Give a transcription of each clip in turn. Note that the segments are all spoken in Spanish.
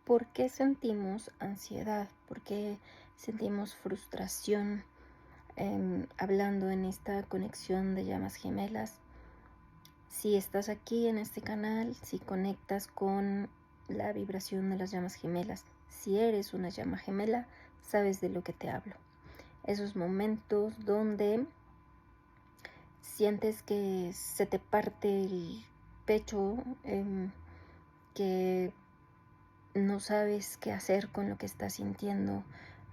¿Por qué sentimos ansiedad? ¿Por qué sentimos frustración? Hablando en esta conexión de llamas gemelas, si estás aquí en este canal, si conectas con la vibración de las llamas gemelas, si eres una llama gemela, sabes de lo que te hablo. Esos momentos donde sientes que se te parte el pecho, que no sabes qué hacer con lo que estás sintiendo,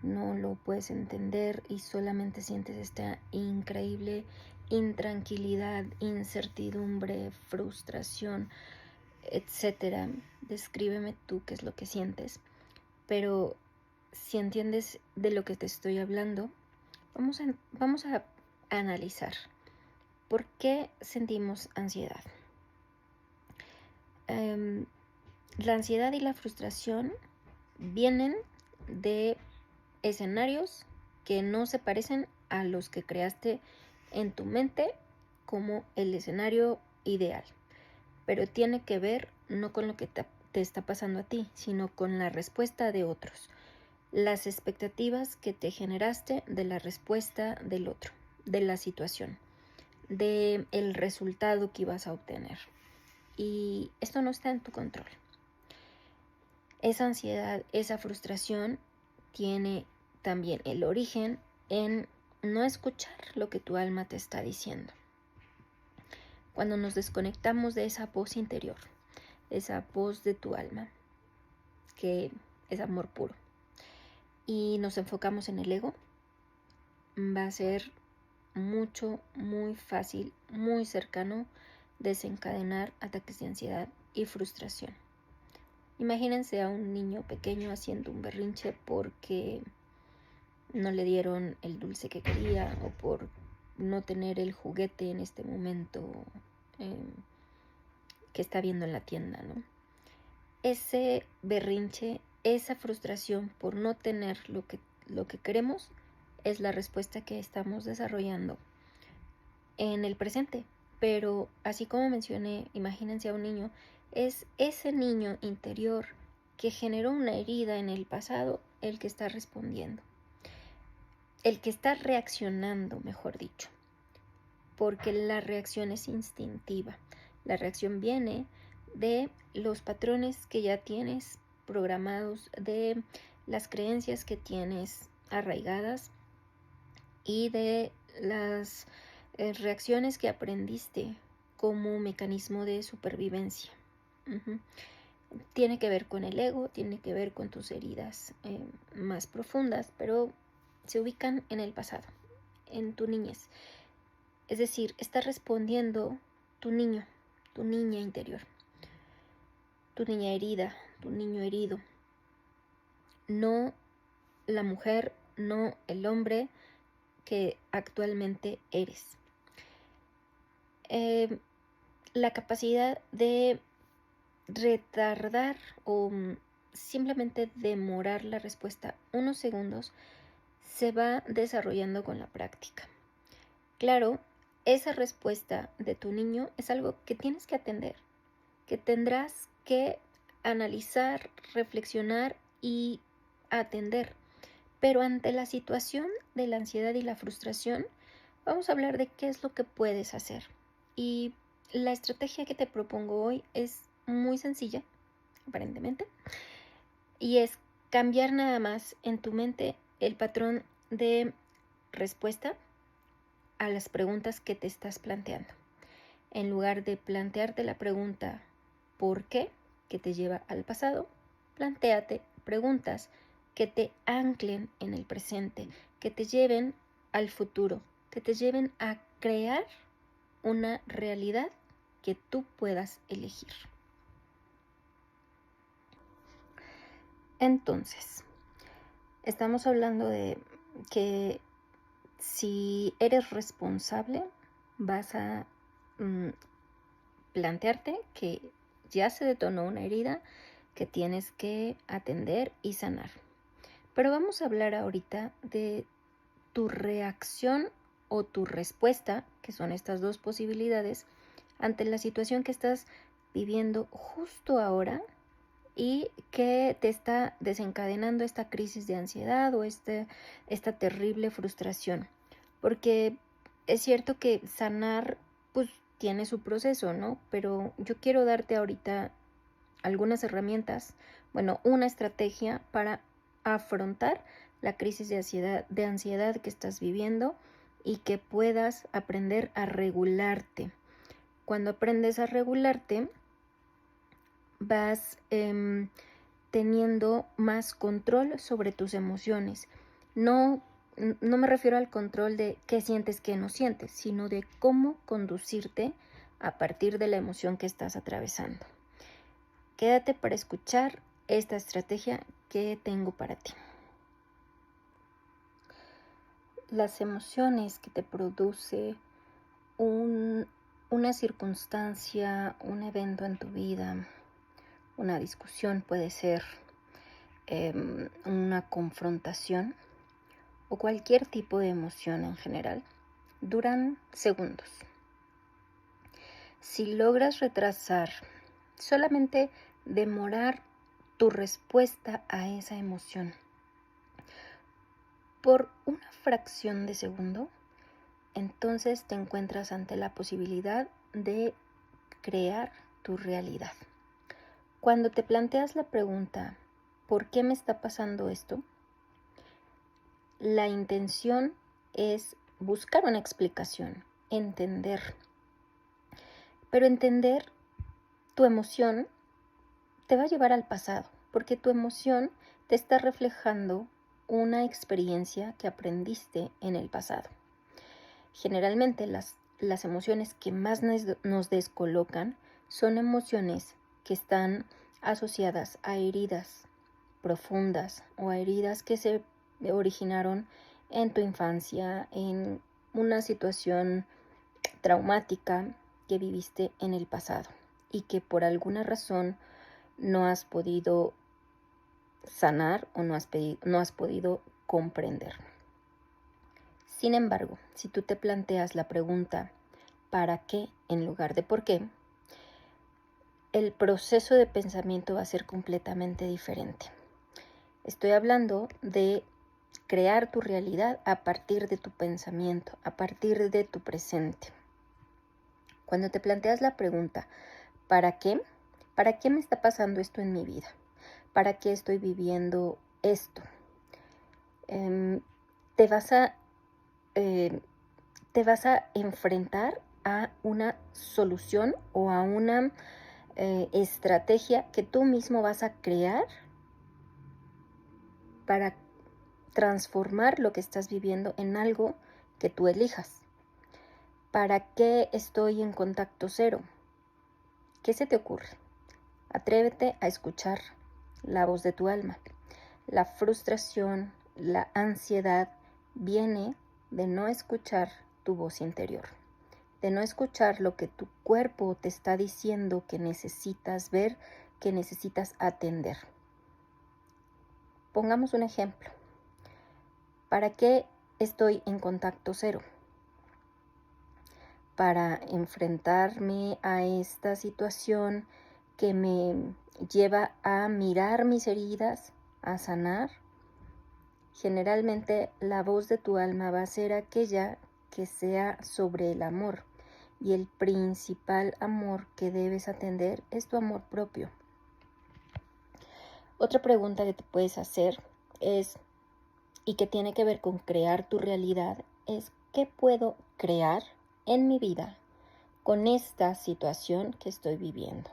no lo puedes entender y solamente sientes esta increíble intranquilidad, incertidumbre, frustración, etcétera. Descríbeme tú qué es lo que sientes. Pero si entiendes de lo que te estoy hablando, vamos a analizar por qué sentimos ansiedad. La ansiedad y la frustración vienen de escenarios que no se parecen a los que creaste en tu mente como el escenario ideal, pero tiene que ver no con lo que te está pasando a ti, sino con la respuesta de otros, las expectativas que te generaste de la respuesta del otro, de la situación, del resultado que ibas a obtener. Y esto no está en tu control. Esa ansiedad, esa frustración tiene también el origen en no escuchar lo que tu alma te está diciendo. Cuando nos desconectamos de esa voz interior, esa voz de tu alma, que es amor puro, y nos enfocamos en el ego, va a ser muy fácil, muy cercano desencadenar ataques de ansiedad y frustración. Imagínense a un niño pequeño haciendo un berrinche porque no le dieron el dulce que quería o por no tener el juguete en este momento que está viendo en la tienda, ¿no? Ese berrinche, esa frustración por no tener lo que queremos es la respuesta que estamos desarrollando en el presente. Pero así como mencioné, imagínense a un niño, es ese niño interior que generó una herida en el pasado el que está respondiendo, el que está reaccionando, mejor dicho, porque la reacción es instintiva. La reacción viene de los patrones que ya tienes programados, de las creencias que tienes arraigadas y de las reacciones que aprendiste como mecanismo de supervivencia. Tiene que ver con el ego, tiene que ver con tus heridas más profundas, pero se ubican en el pasado, en tu niñez. Es decir, está respondiendo tu niño, tu niña interior, tu niña herida, tu niño herido. No la mujer, no el hombre que actualmente eres. La capacidad de retardar o simplemente demorar la respuesta unos segundos se va desarrollando con la práctica. Claro, esa respuesta de tu niño es algo que tienes que atender, que tendrás que analizar, reflexionar y atender. Pero ante la situación de la ansiedad y la frustración, vamos a hablar de qué es lo que puedes hacer. Y la estrategia que te propongo hoy es muy sencilla, aparentemente, y es cambiar nada más en tu mente el patrón de respuesta a las preguntas que te estás planteando. En lugar de plantearte la pregunta ¿por qué?, que te lleva al pasado, plantéate preguntas que te anclen en el presente, que te lleven al futuro, que te lleven a crear una realidad que tú puedas elegir. Entonces, estamos hablando de que si eres responsable, vas a plantearte que ya se detonó una herida que tienes que atender y sanar. Pero vamos a hablar ahorita de tu reacción o tu respuesta, que son estas dos posibilidades, ante la situación que estás viviendo justo ahora y que te está desencadenando esta crisis de ansiedad o esta terrible frustración. Porque es cierto que sanar pues tiene su proceso, ¿no? Pero yo quiero darte ahorita algunas herramientas, bueno, una estrategia para afrontar la crisis de ansiedad que estás viviendo y que puedas aprender a regularte. Cuando aprendes a regularte, vas teniendo más control sobre tus emociones. No me refiero al control de qué sientes, qué no sientes, sino de cómo conducirte a partir de la emoción que estás atravesando. Quédate para escuchar esta estrategia que tengo para ti. Las emociones que te produce una circunstancia, un evento en tu vida, una discusión, puede ser una confrontación o cualquier tipo de emoción en general, duran segundos. Si logras retrasar, solamente demorar tu respuesta a esa emoción por una fracción de segundo, entonces te encuentras ante la posibilidad de crear tu realidad. Cuando te planteas la pregunta, ¿por qué me está pasando esto? La intención es buscar una explicación, entender. Pero entender tu emoción te va a llevar al pasado, porque tu emoción te está reflejando una experiencia que aprendiste en el pasado. Generalmente las emociones que más nos descolocan son emociones que están asociadas a heridas profundas o a heridas que se originaron en tu infancia, en una situación traumática que viviste en el pasado y que por alguna razón no has podido sanar o no has podido comprender. Sin embargo, si tú te planteas la pregunta ¿para qué? En lugar de ¿por qué?, el proceso de pensamiento va a ser completamente diferente. Estoy hablando de crear tu realidad a partir de tu pensamiento, a partir de tu presente. Cuando te planteas la pregunta ¿para qué? ¿Para qué me está pasando esto en mi vida? ¿Para qué estoy viviendo esto? Te vas a enfrentar a una solución o a una estrategia que tú mismo vas a crear para transformar lo que estás viviendo en algo que tú elijas. ¿Para qué estoy en contacto cero? ¿Qué se te ocurre? Atrévete a escuchar la voz de tu alma. La frustración, la ansiedad viene de no escuchar tu voz interior, de no escuchar lo que tu cuerpo te está diciendo que necesitas ver, que necesitas atender. Pongamos un ejemplo. ¿Para qué estoy en contacto cero? Para enfrentarme a esta situación que me lleva a mirar mis heridas, a sanar. Generalmente la voz de tu alma va a ser aquella que sea sobre el amor, y el principal amor que debes atender es tu amor propio. Otra pregunta que te puedes hacer es, y que tiene que ver con crear tu realidad, es ¿qué puedo crear en mi vida con esta situación que estoy viviendo?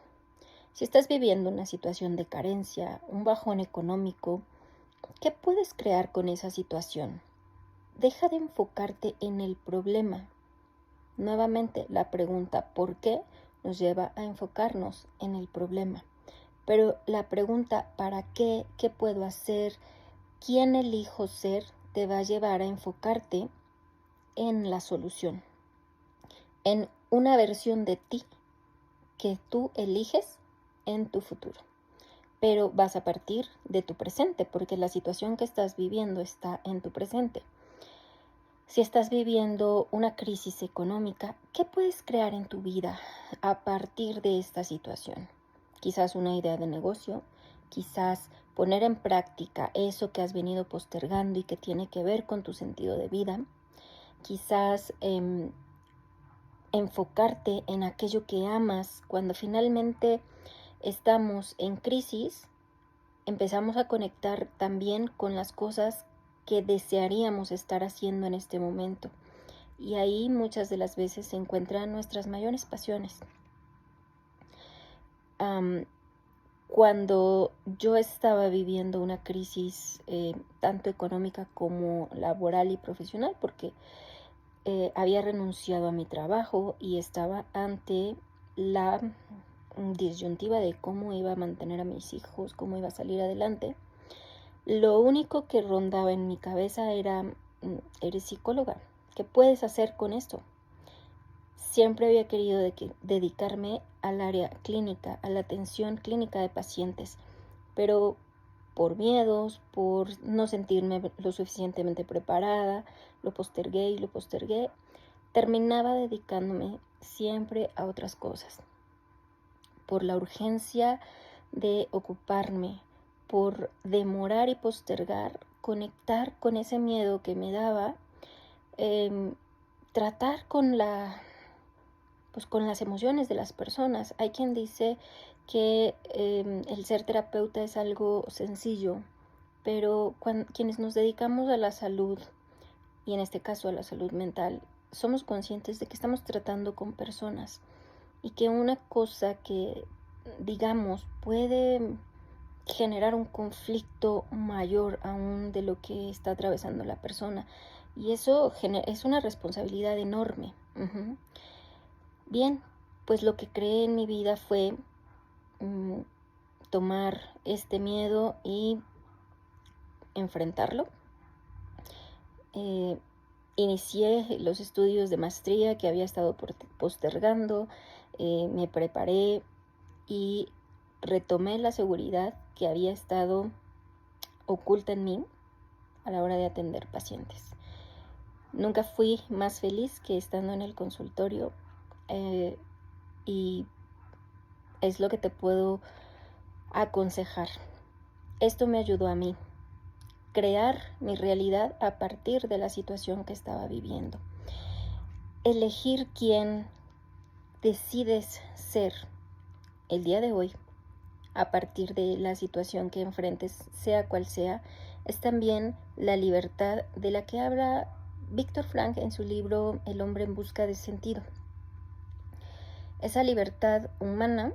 Si estás viviendo una situación de carencia, un bajón económico, ¿qué puedes crear con esa situación? Deja de enfocarte en el problema. Nuevamente, la pregunta ¿por qué? Nos lleva a enfocarnos en el problema. Pero la pregunta ¿para qué? ¿Qué puedo hacer? ¿Quién elijo ser? Te va a llevar a enfocarte en la solución, en una versión de ti que tú eliges en tu futuro. Pero vas a partir de tu presente, porque la situación que estás viviendo está en tu presente. Si estás viviendo una crisis económica, ¿qué puedes crear en tu vida a partir de esta situación? Quizás una idea de negocio, quizás poner en práctica eso que has venido postergando y que tiene que ver con tu sentido de vida, quizás enfocarte en aquello que amas. Cuando finalmente estamos en crisis, empezamos a conectar también con las cosas que desearíamos estar haciendo en este momento. Y ahí muchas de las veces se encuentran nuestras mayores pasiones. Cuando yo estaba viviendo una crisis tanto económica como laboral y profesional, porque había renunciado a mi trabajo y estaba ante la disyuntiva de cómo iba a mantener a mis hijos, cómo iba a salir adelante, lo único que rondaba en mi cabeza era, eres psicóloga, ¿qué puedes hacer con esto? Siempre había querido dedicarme al área clínica, a la atención clínica de pacientes, pero por miedos, por no sentirme lo suficientemente preparada, lo postergué y lo postergué, terminaba dedicándome siempre a otras cosas. Por la urgencia de ocuparme, por demorar y postergar, conectar con ese miedo que me daba, tratar con las emociones de las personas. Hay quien dice que el ser terapeuta es algo sencillo, pero quienes nos dedicamos a la salud, y en este caso a la salud mental, somos conscientes de que estamos tratando con personas y que una cosa que, digamos, puede generar un conflicto mayor aún de lo que está atravesando la persona, y eso es una responsabilidad enorme. Bien, pues lo que creé en mi vida fue tomar este miedo y enfrentarlo. Inicié los estudios de maestría que había estado postergando, me preparé y retomé la seguridad que había estado oculta en mí a la hora de atender pacientes. Nunca fui más feliz que estando en el consultorio, y es lo que te puedo aconsejar. Esto me ayudó a mí crear mi realidad a partir de la situación que estaba viviendo. Elegir quién decides ser el día de hoy a partir de la situación que enfrentes, sea cual sea, es también la libertad de la que habla Viktor Frankl en su libro El hombre en busca de sentido. Esa libertad humana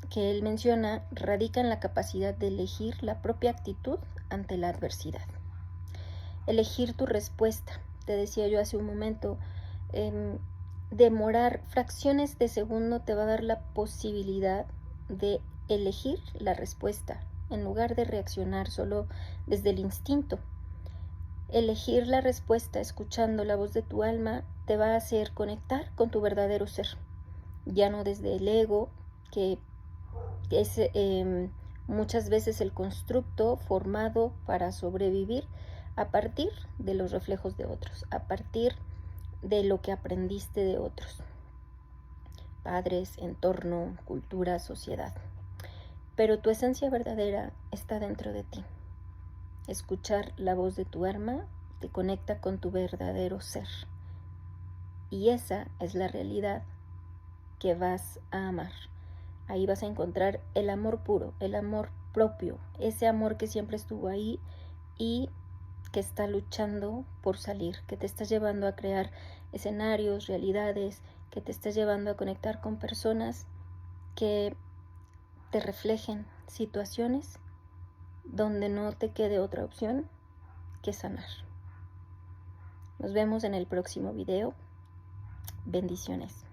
que él menciona radica en la capacidad de elegir la propia actitud ante la adversidad. Elegir tu respuesta. Te decía yo hace un momento, demorar fracciones de segundo te va a dar la posibilidad de elegir la respuesta en lugar de reaccionar solo desde el instinto. Elegir la respuesta escuchando la voz de tu alma te va a hacer conectar con tu verdadero ser, ya no desde el ego, que es muchas veces el constructo formado para sobrevivir a partir de los reflejos de otros, a partir de lo que aprendiste de otros, padres, entorno, cultura, sociedad. Pero tu esencia verdadera está dentro de ti. Escuchar la voz de tu alma te conecta con tu verdadero ser. Y esa es la realidad que vas a amar. Ahí vas a encontrar el amor puro, el amor propio, ese amor que siempre estuvo ahí y que está luchando por salir, que te está llevando a crear escenarios, realidades, que te está llevando a conectar con personas que te reflejen situaciones donde no te quede otra opción que sanar. Nos vemos en el próximo video. Bendiciones.